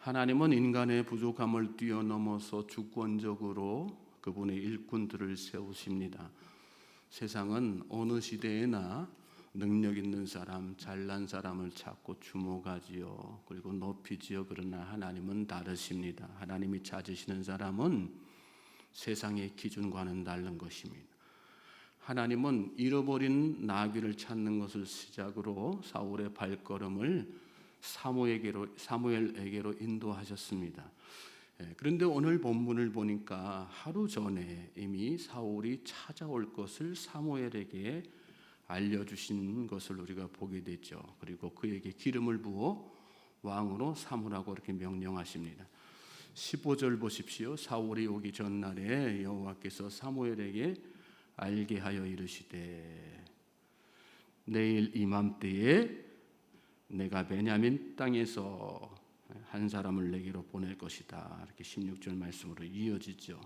하나님은 인간의 부족함을 뛰어넘어서 주권적으로 그분의 일꾼들을 세우십니다. 세상은 어느 시대에나 능력 있는 사람, 잘난 사람을 찾고 주목하지요. 그리고 높이지요. 그러나 하나님은 다르십니다. 하나님이 찾으시는 사람은 세상의 기준과는 다른 것입니다. 하나님은 잃어버린 나귀를 찾는 것을 시작으로 사울의 발걸음을 사무엘에게로 인도하셨습니다. 그런데 오늘 본문을 보니까 하루 전에 이미 사울이 찾아올 것을 사무엘에게 알려주신 것을 우리가 보게 되죠. 그리고 그에게 기름을 부어 왕으로 삼으라고 이렇게 명령하십니다. 15절 보십시오. 사울이 오기 전날에 여호와께서 사무엘에게 알게 하여 이르시되 내일 이맘때에 내가 베냐민 땅에서 한 사람을 내게로 보낼 것이다. 이렇게 16절 말씀으로 이어지죠.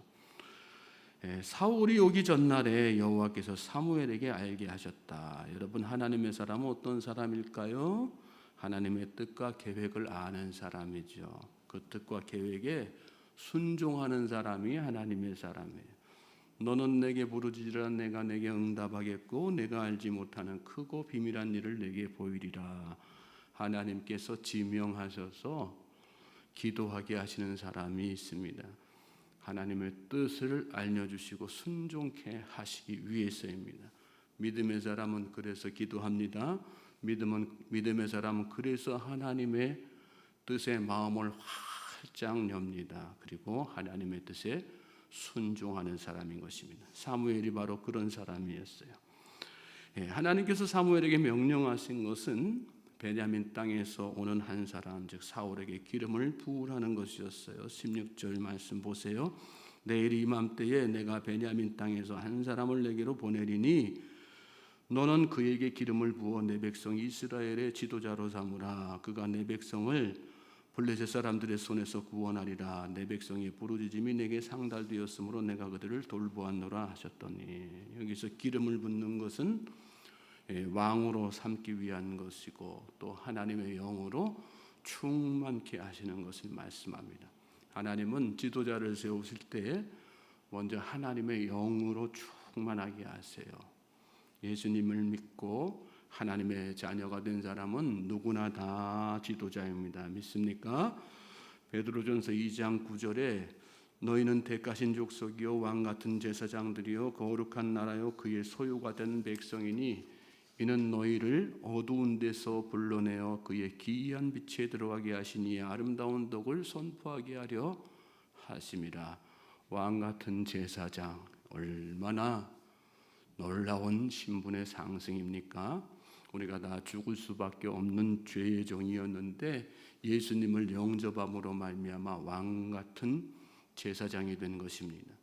사울이 오기 전날에 여호와께서 사무엘에게 알게 하셨다. 여러분, 하나님의 사람은 어떤 사람일까요? 하나님의 뜻과 계획을 아는 사람이죠. 그 뜻과 계획에 순종하는 사람이 하나님의 사람이에요. 너는 내게 부르짖으라 내가 내게 응답하겠고 내가 알지 못하는 크고 비밀한 일을 내게 보이리라. 하나님께서 지명하셔서 기도하게 하시는 사람이 있습니다. 하나님의 뜻을 알려주시고 순종케 하시기 위해서입니다. 믿음의 사람은 그래서 기도합니다. 믿음의 사람은 그래서 하나님의 뜻에 마음을 활짝 엽니다. 그리고 하나님의 뜻에 순종하는 사람인 것입니다. 사무엘이 바로 그런 사람이었어요. 하나님께서 사무엘에게 명령하신 것은 베냐민 땅에서 오는 한 사람, 즉 사울에게 기름을 부으라는 것이었어요. 16절 말씀 보세요. 내일 이맘때에 내가 베냐민 땅에서 한 사람을 내게로 보내리니 너는 그에게 기름을 부어 내 백성 이스라엘의 지도자로 삼으라. 그가 내 백성을 블레셋 사람들의 손에서 구원하리라. 내 백성의 부르짖음이 내게 상달되었으므로 내가 그들을 돌보았노라 하셨더니, 여기서 기름을 붓는 것은 왕으로 삼기 위한 것이고 또 하나님의 영으로 충만케 하시는 것을 말씀합니다. 하나님은 지도자를 세우실 때 먼저 하나님의 영으로 충만하게 하세요. 예수님을 믿고 하나님의 자녀가 된 사람은 누구나 다 지도자입니다. 믿습니까? 베드로전서 2장 9절에 너희는 택하신 족속이요 왕같은 제사장들이요 거룩한 나라요 그의 소유가 된 백성이니 이는 너희를 어두운 데서 불러내어 그의 기이한 빛에 들어가게 하시니 아름다운 덕을 선포하게 하려 하심이라. 왕같은 제사장, 얼마나 놀라운 신분의 상승입니까? 우리가 다 죽을 수밖에 없는 죄의 종이었는데 예수님을 영접함으로 말미암아 왕같은 제사장이 된 것입니다.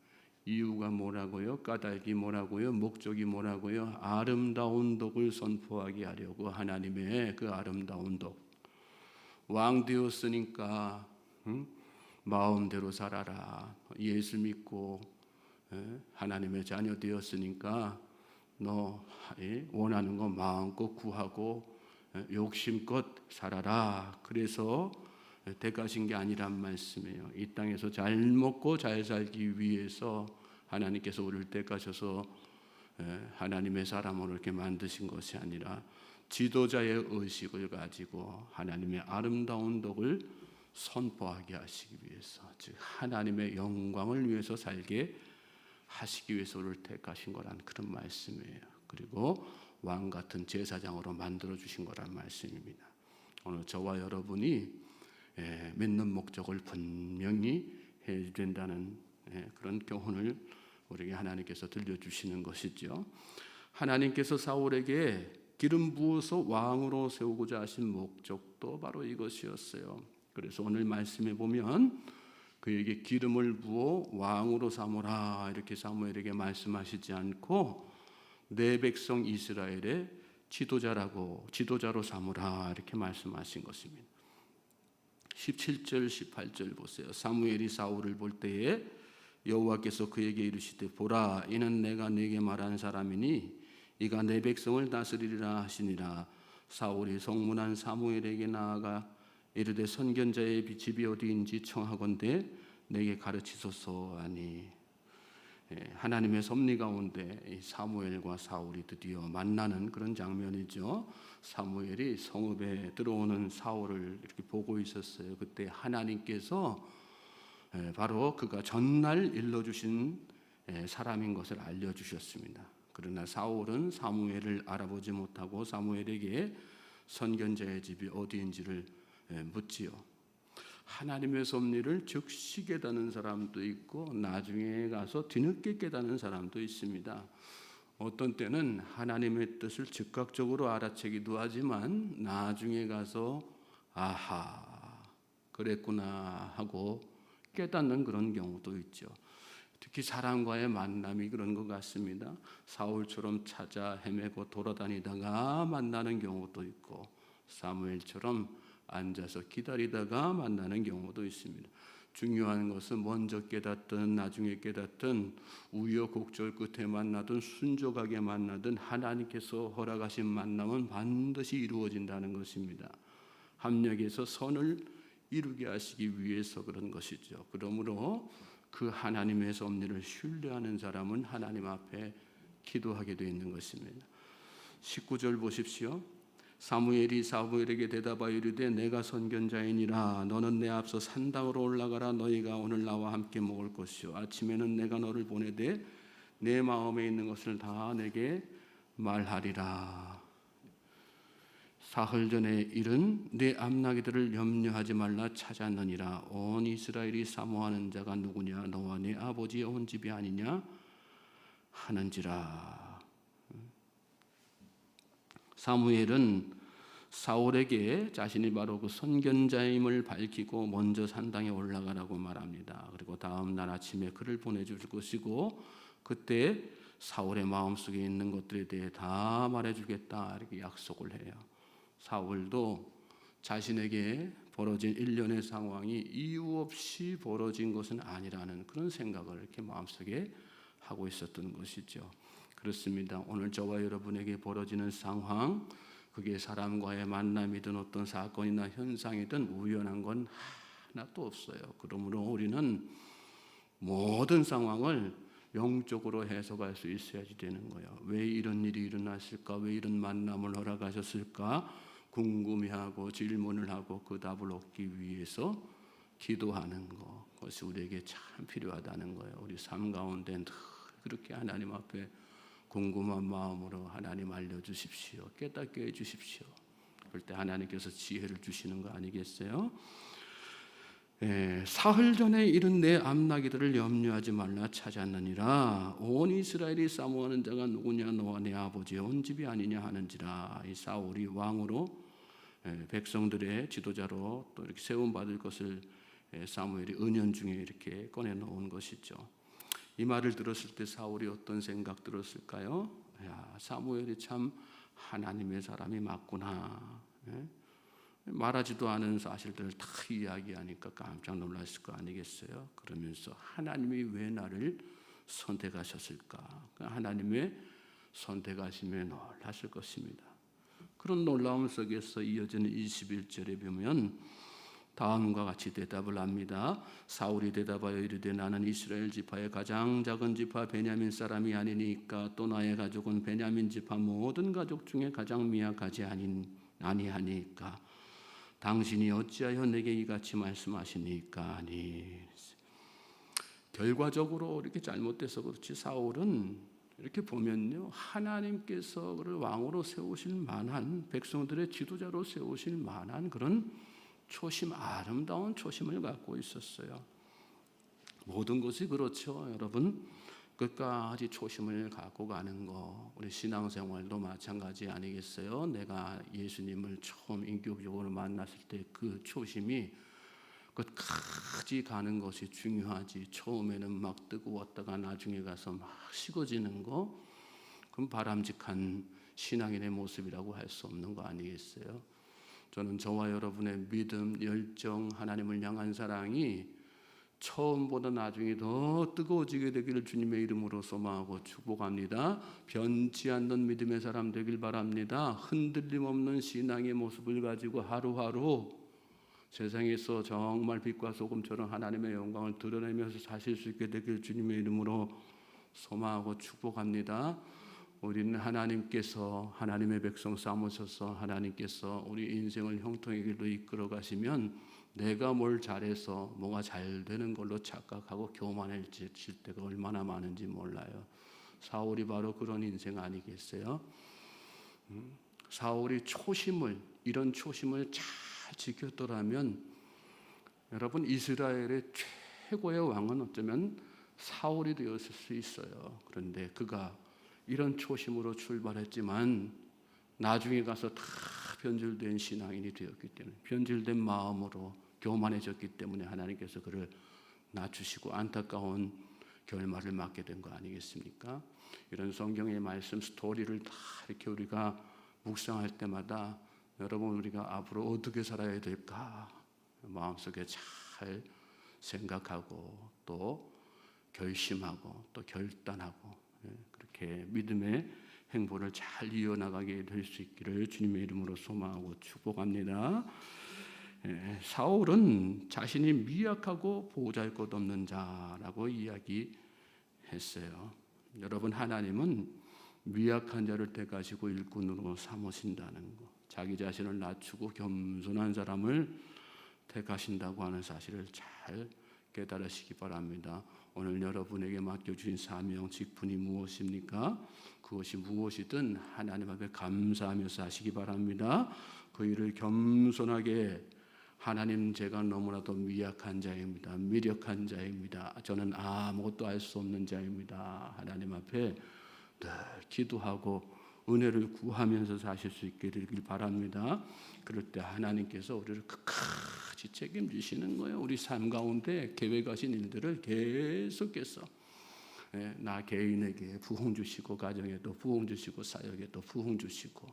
이유가 뭐라고요? 까닭이 뭐라고요? 목적이 뭐라고요? 아름다운 덕을 선포하게 하려고 하나님의 그 아름다운 덕. 왕 되었으니까 마음대로 살아라. 예수 믿고 하나님의 자녀 되었으니까 너 원하는 거 마음껏 구하고 욕심껏 살아라. 그래서 택하신 게 아니란 말씀이에요. 이 땅에서 잘 먹고 잘 살기 위해서 하나님께서 우리를 택하셔서 하나님의 사람으로 이렇게 만드신 것이 아니라 지도자의 의식을 가지고 하나님의 아름다운 덕을 선포하게 하시기 위해서, 즉 하나님의 영광을 위해서 살게 하시기 위해서 우리를 택하신 거란 그런 말씀이에요. 그리고 왕 같은 제사장으로 만들어 주신 거란 말씀입니다. 오늘 저와 여러분이 믿는 목적을 분명히 해야 된다는 그런 교훈을 우리에게 하나님께서 들려주시는 것이죠. 하나님께서 사울에게 기름 부어서 왕으로 세우고자 하신 목적도 바로 이것이었어요. 그래서 오늘 말씀에 보면 그에게 기름을 부어 왕으로 삼으라 이렇게 사무엘에게 말씀하시지 않고 내 백성 이스라엘의 지도자로 삼으라 이렇게 말씀하신 것입니다. 17절 18절 보세요. 사무엘이 사울을 볼 때에 여호와께서 그에게 이르시되 보라 이는 내가 네게 말한 사람이니 이가 내 백성을 다스리리라 하시니라. 사울이 성문한 사무엘에게 나아가 이르되 선견자의 집이 어디인지 청하건대 내게 가르치소서 하니. 하나님의 섭리 가운데 사무엘과 사울이 드디어 만나는 그런 장면이죠. 사무엘이 성읍에 들어오는 사울을 이렇게 보고 있었어요. 그때 하나님께서 바로 그가 전날 일러주신 사람인 것을 알려주셨습니다. 그러나 사울은 사무엘을 알아보지 못하고 사무엘에게 선견자의 집이 어디인지를 묻지요. 하나님의 섭리를 즉시 깨닫는 사람도 있고 나중에 가서 뒤늦게 깨닫는 사람도 있습니다. 어떤 때는 하나님의 뜻을 즉각적으로 알아채기도 하지만 나중에 가서 아하 그랬구나 하고 깨닫는 그런 경우도 있죠. 특히 사람과의 만남이 그런 것 같습니다. 사울처럼 찾아 헤매고 돌아다니다가 만나는 경우도 있고 사무엘처럼 앉아서 기다리다가 만나는 경우도 있습니다. 중요한 것은 먼저 깨닫든 나중에 깨닫든 우여곡절 끝에 만나든 순종하게 만나든 하나님께서 허락하신 만남은 반드시 이루어진다는 것입니다. 합력해서 선을 이루게 하시기 위해서 그런 것이죠. 그러므로 그 하나님의 섭리를 신뢰하는 사람은 하나님 앞에 기도하게 되어 있는 것입니다. 19절 보십시오. 사무엘이 사무엘에게 대답하여 이르되 내가 선견자이니라. 너는 내 앞서 산당으로 올라가라. 너희가 오늘 나와 함께 먹을 것이요 아침에는 내가 너를 보내되 내 마음에 있는 것을 다 내게 말하리라. 사흘 전에 일은 내 암나기들을 염려하지 말라 찾았느니라. 온 이스라엘이 사모하는 자가 누구냐? 너와 네 아버지의 온 집이 아니냐 하는지라. 사무엘은 사울에게 자신이 바로 그 선견자임을 밝히고 먼저 산당에 올라가라고 말합니다. 그리고 다음 날 아침에 그를 보내줄 것이고 그때 사울의 마음속에 있는 것들에 대해 다 말해주겠다 이렇게 약속을 해요. 사울도 자신에게 벌어진 일련의 상황이 이유 없이 벌어진 것은 아니라는 그런 생각을 이렇게 마음속에 하고 있었던 것이죠. 그렇습니다. 오늘 저와 여러분에게 벌어지는 상황, 그게 사람과의 만남이든 어떤 사건이나 현상이든 우연한 건 하나도 없어요. 그러므로 우리는 모든 상황을 영적으로 해석할 수 있어야지 되는 거예요. 왜 이런 일이 일어났을까? 왜 이런 만남을 허락하셨을까? 궁금해하고 질문을 하고 그 답을 얻기 위해서 기도하는 것, 그것이 우리에게 참 필요하다는 거예요. 우리 삶 가운데 늘 그렇게 하나님 앞에 궁금한 마음으로 하나님 알려주십시오. 깨닫게 해주십시오. 그럴 때 하나님께서 지혜를 주시는 거 아니겠어요? 사흘 전에 이른 내 암나기들을 염려하지 말라 찾았느니라. 온 이스라엘이 사모하는 자가 누구냐? 너와 내 아버지의 온 집이 아니냐 하는지라. 이 사울이 왕으로 백성들의 지도자로 또 이렇게 세움 받을 것을 사무엘이 은연중에 이렇게 꺼내 놓은 것이죠. 이 말을 들었을 때 사울이 어떤 생각 들었을까요? 야, 사무엘이 참 하나님의 사람이 맞구나. 말하지도 않은 사실들을 다 이야기하니까 깜짝 놀랐을 거 아니겠어요? 그러면서 하나님이 왜 나를 선택하셨을까? 하나님의 선택하심에 놀랐을 것입니다. 그런 놀라움 속에서 이어지는 21절에 보면 다음과 같이 대답을 합니다. 사울이 대답하여 이르되 나는 이스라엘 지파의 가장 작은 지파 베냐민 사람이 아니니까 또 나의 가족은 베냐민 지파 모든 가족 중에 가장 미약하지 아니하니까 당신이 어찌하여 내게 이같이 말씀하시니까 하니. 결과적으로 이렇게 잘못돼서 그렇지 사울은 이렇게 보면요 하나님께서 그를 왕으로 세우실 만한 백성들의 지도자로 세우실 만한 그런 초심, 아름다운 초심을 갖고 있었어요. 모든 것이 그렇죠, 여러분. 끝까지 초심을 갖고 가는 거, 우리 신앙생활도 마찬가지 아니겠어요? 내가 예수님을 처음 인격적으로 만났을 때 그 초심이 끝까지 가는 것이 중요하지. 처음에는 막 뜨거웠다가 나중에 가서 막 식어지는 거, 그럼 바람직한 신앙인의 모습이라고 할 수 없는 거 아니겠어요? 저는 저와 여러분의 믿음, 열정, 하나님을 향한 사랑이 처음보다 나중에 더 뜨거워지게 되기를 주님의 이름으로 소망하고 축복합니다. 변치 않는 믿음의 사람 되길 바랍니다. 흔들림 없는 신앙의 모습을 가지고 하루하루 세상에서 정말 빛과 소금처럼 하나님의 영광을 드러내면서 사실 수 있게 되길 주님의 이름으로 소망하고 축복합니다. 우리는 하나님께서 하나님의 백성 삼으셔서 하나님께서 우리 인생을 형통의 길로 이끌어 가시면 내가 뭘 잘해서 뭐가 잘 되는 걸로 착각하고 교만해질 때가 얼마나 많은지 몰라요. 사울이 바로 그런 인생 아니겠어요? 사울이 이런 초심을 잘 지켰더라면 여러분 이스라엘의 최고의 왕은 어쩌면 사울이 되었을 수 있어요. 그런데 그가 이런 초심으로 출발했지만 나중에 가서 다 변질된 신앙인이 되었기 때문에 변질된 마음으로 교만해졌기 때문에 하나님께서 그를 낮추시고 안타까운 결말을 맞게 된 거 아니겠습니까? 이런 성경의 말씀 스토리를 다 이렇게 우리가 묵상할 때마다 여러분 우리가 앞으로 어떻게 살아야 될까 마음속에 잘 생각하고 또 결심하고 또 결단하고 그렇게 믿음의 행보를 잘 이어나가게 될 수 있기를 주님의 이름으로 소망하고 축복합니다. 사울은 자신이 미약하고 보잘것없는 자라고 이야기했어요. 여러분 하나님은 미약한 자를 택하시고 일꾼으로 삼으신다는 것, 자기 자신을 낮추고 겸손한 사람을 택하신다고 하는 사실을 잘 깨달으시기 바랍니다. 오늘 여러분에게 맡겨주신 사명, 직분이 무엇입니까? 그것이 무엇이든 하나님 앞에 감사하면서 하시기 바랍니다. 그 일을 겸손하게 하나님 제가 너무나도 미약한 자입니다. 미력한 자입니다. 저는 아무것도 알 수 없는 자입니다. 하나님 앞에 늘 기도하고 은혜를 구하면서 사실 수 있게 되길 바랍니다. 그럴 때 하나님께서 우리를 끝까지 책임지시는 거예요. 우리 삶 가운데 계획하신 일들을 계속해서 나 개인에게 부흥 주시고 가정에도 부흥 주시고 사역에도 부흥 주시고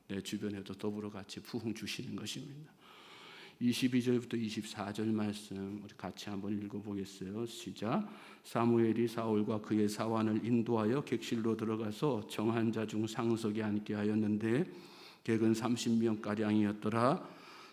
내 주변에도 더불어 같이 부흥 주시는 것입니다. 22절부터 24절 말씀 우리 같이 한번 읽어보겠어요. 시작. 사무엘이 사울과 그의 사환을 인도하여 객실로 들어가서 정한 자 중 상석에 앉게 하였는데 객은 30명가량이었더라.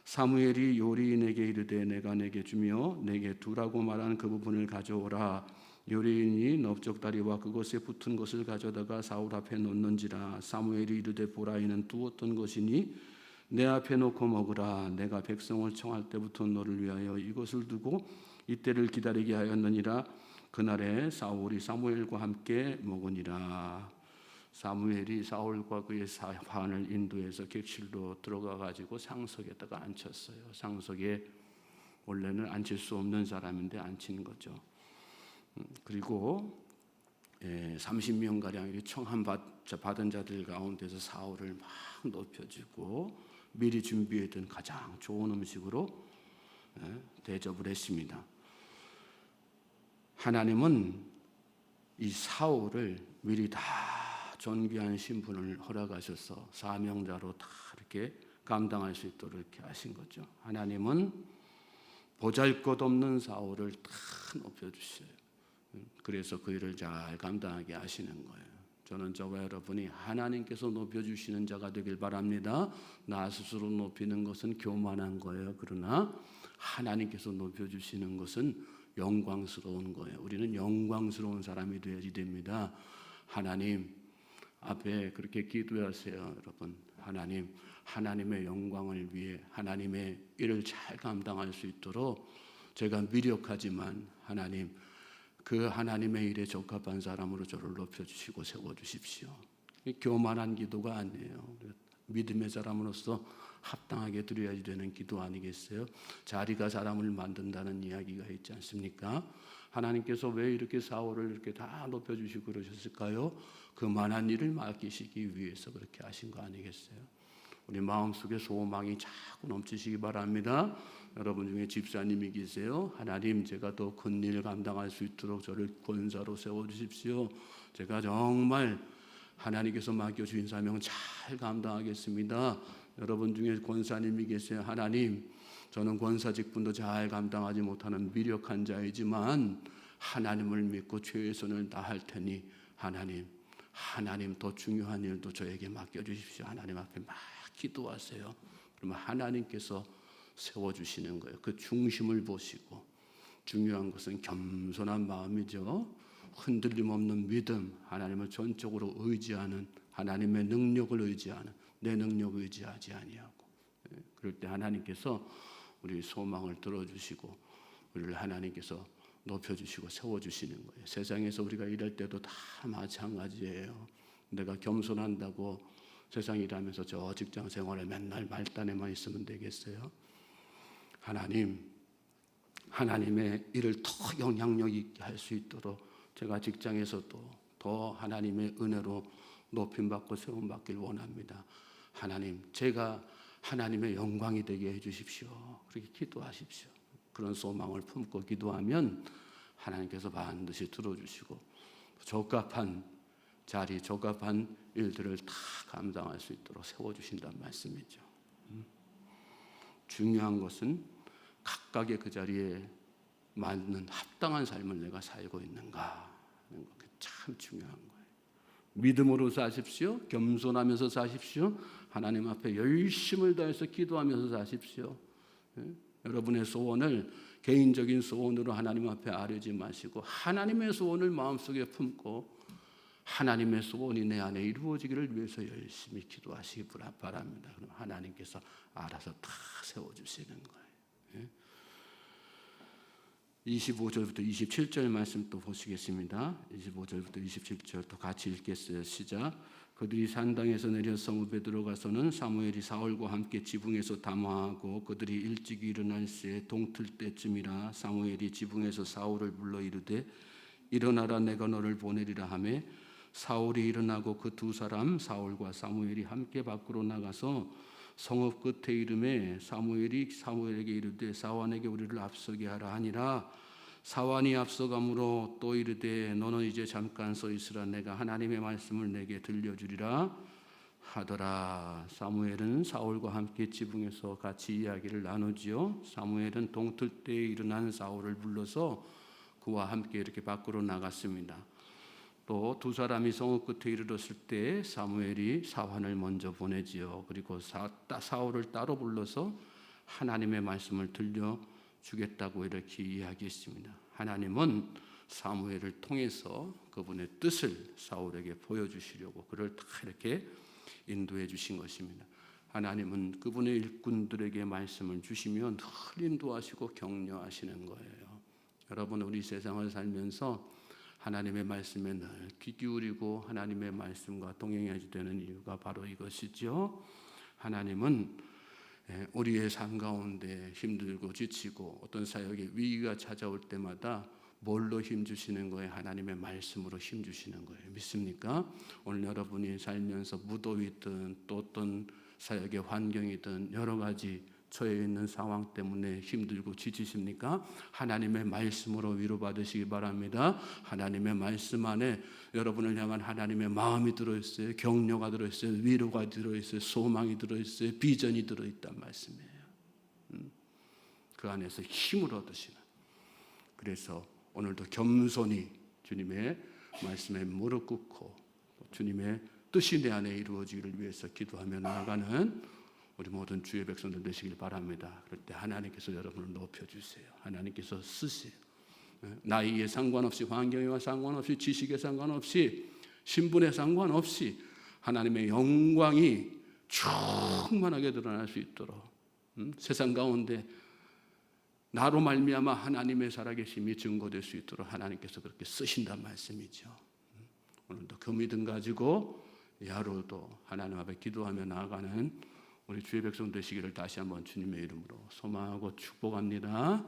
사무엘이 요리인에게 이르되 내가 내게 주며 내게 두라고 말한 그 부분을 가져오라. 요리인이 넓적다리와 그것에 붙은 것을 가져다가 사울 앞에 놓는지라. 사무엘이 이르되 보라 이는 두었던 것이니 내 앞에 놓고 먹으라. 내가 백성을 청할 때부터 너를 위하여 이것을 두고 이때를 기다리게 하였느니라. 그날에 사울이 사무엘과 함께 먹으니라. 사무엘이 사울과 그의 사환을 인도해서 객실로 들어가 가지고 상석에다가 앉혔어요. 상석에 원래는 앉힐 수 없는 사람인데 앉힌 거죠. 그리고 30명가량이 청함 받은 자들 가운데서 사울을 막 높여주고 미리 준비했던 가장 좋은 음식으로 대접을 했습니다. 하나님은 이 사울을 미리 다 존귀한 신분을 허락하셔서 사명자로 다 이렇게 감당할 수 있도록 이렇게 하신 거죠. 하나님은 보잘것없는 사울을 다 높여주셔요. 그래서 그 일을 잘 감당하게 하시는 거예요. 저는 저와 여러분이 하나님께서 높여주시는 자가 되길 바랍니다. 나 스스로 높이는 것은 교만한 거예요. 그러나 하나님께서 높여주시는 것은 영광스러운 거예요. 우리는 영광스러운 사람이 되어야지 됩니다. 하나님 앞에 그렇게 기도하세요. 여러분 하나님의 영광을 위해 하나님의 일을 잘 감당할 수 있도록 제가 미력하지만 하나님 그 하나님의 일에 적합한 사람으로 저를 높여주시고 세워주십시오. 교만한 기도가 아니에요. 믿음의 사람으로서 합당하게 드려야 되는 기도 아니겠어요? 자리가 사람을 만든다는 이야기가 있지 않습니까? 하나님께서 왜 이렇게 사울을 이렇게 다 높여주시고 그러셨을까요? 그만한 일을 맡기시기 위해서 그렇게 하신 거 아니겠어요? 우리 마음속에 소망이 자꾸 넘치시기 바랍니다. 여러분 중에 집사님이 계세요. 하나님 제가 더 큰 일을 감당할 수 있도록 저를 권사로 세워주십시오. 제가 정말 하나님께서 맡겨주신 사명 잘 감당하겠습니다. 여러분 중에 권사님이 계세요. 하나님 저는 권사 직분도 잘 감당하지 못하는 미력한 자이지만 하나님을 믿고 최선을 다할 테니 하나님 더 중요한 일도 저에게 맡겨주십시오. 하나님 앞에 막 기도하세요. 그러면 하나님께서 세워주시는 거예요. 그 중심을 보시고, 중요한 것은 겸손한 마음이죠. 흔들림 없는 믿음, 하나님을 전적으로 의지하는, 하나님의 능력을 의지하는, 내 능력을 의지하지 아니하고. 그럴 때 하나님께서 우리 소망을 들어주시고 우리를 하나님께서 높여주시고 세워주시는 거예요. 세상에서 우리가 일할 때도 다 마찬가지예요. 내가 겸손한다고 세상 일하면서 저 직장 생활에 맨날 말단에만 있으면 되겠어요? 하나님의 일을 더 영향력 있게 할 수 있도록 제가 직장에서도 더 하나님의 은혜로 높임받고 세움받길 원합니다. 하나님, 제가 하나님의 영광이 되게 해주십시오. 그렇게 기도하십시오. 그런 소망을 품고 기도하면 하나님께서 반드시 들어주시고 적합한 자리, 적합한 일들을 다 감당할 수 있도록 세워주신다는 말씀이죠. 중요한 것은 각각의 그 자리에 맞는 합당한 삶을 내가 살고 있는가 하는 거, 참 중요한 거예요. 믿음으로 사십시오. 겸손하면서 사십시오. 하나님 앞에 열심을 다해서 기도하면서 사십시오. 여러분의 소원을 개인적인 소원으로 하나님 앞에 아뢰지 마시고 하나님의 소원을 마음속에 품고 하나님의 소원이 내 안에 이루어지기를 위해서 열심히 기도하시기 바랍니다. 그럼 하나님께서 알아서 다 세워주시는 거예요. 25절부터 27절 말씀 또 보시겠습니다. 25절부터 27절 또 같이 읽겠어요. 시작. 그들이 산당에서 내려 성읍에 들어가서는 사무엘이 사울과 함께 지붕에서 담화하고 그들이 일찍 일어날 새 동틀 때쯤이라 사무엘이 지붕에서 사울을 불러 이르되 일어나라 내가 너를 보내리라 하매 사울이 일어나고 그 두 사람 사울과 사무엘이 함께 밖으로 나가서 성읍 끝에 이름에 사무엘이 사무엘에게 이르되 사완에게 우리를 앞서게 하라 하니라. 사완이 앞서가므로 또 이르되 너는 이제 잠깐 서 있으라 내가 하나님의 말씀을 내게 들려주리라 하더라. 사무엘은 사울과 함께 지붕에서 같이 이야기를 나누지요. 사무엘은 동틀 때에 일어난 사울을 불러서 그와 함께 이렇게 밖으로 나갔습니다. 또 두 사람이 성읍 끝에 이르렀을 때 사무엘이 사환을 먼저 보내지요. 그리고 사울을 따로 불러서 하나님의 말씀을 들려주겠다고 이렇게 이야기했습니다. 하나님은 사무엘을 통해서 그분의 뜻을 사울에게 보여주시려고 그를 다 이렇게 인도해 주신 것입니다. 하나님은 그분의 일꾼들에게 말씀을 주시면 늘 인도하시고 격려하시는 거예요. 여러분, 우리 세상을 살면서 하나님의 말씀에 늘 귀 기울이고 하나님의 말씀과 동행해야 되는 이유가 바로 이것이죠. 하나님은 우리의 삶 가운데 힘들고 지치고 어떤 사역에 위기가 찾아올 때마다 뭘로 힘주시는 거예요? 하나님의 말씀으로 힘주시는 거예요. 믿습니까? 오늘 여러분이 살면서 무더위든 또 어떤 사역의 환경이든 여러 가지 처해 있는 상황 때문에 힘들고 지치십니까? 하나님의 말씀으로 위로받으시기 바랍니다. 하나님의 말씀 안에 여러분을 향한 하나님의 마음이 들어있어요. 격려가 들어있어요. 위로가 들어있어요. 소망이 들어있어요. 비전이 들어있단 말씀이에요. 그 안에서 힘을 얻으시는. 그래서 오늘도 겸손히 주님의 말씀에 무릎 꿇고 주님의 뜻이 내 안에 이루어지기를 위해서 기도하며 나아가는 우리 모든 주의 백성들 되시길 바랍니다. 그럴 때 하나님께서 여러분을 높여주세요. 하나님께서 쓰세요. 나이에 상관없이, 환경에 상관없이, 지식에 상관없이, 신분에 상관없이 하나님의 영광이 충만하게 드러날 수 있도록 세상 가운데 나로 말미암아 하나님의 살아계심이 증거될 수 있도록 하나님께서 그렇게 쓰신단 말씀이죠. 오늘도 그 믿음 가지고 하루도 하나님 앞에 기도하며 나아가는 우리 주의 백성 되시기를 다시 한번 주님의 이름으로 소망하고 축복합니다.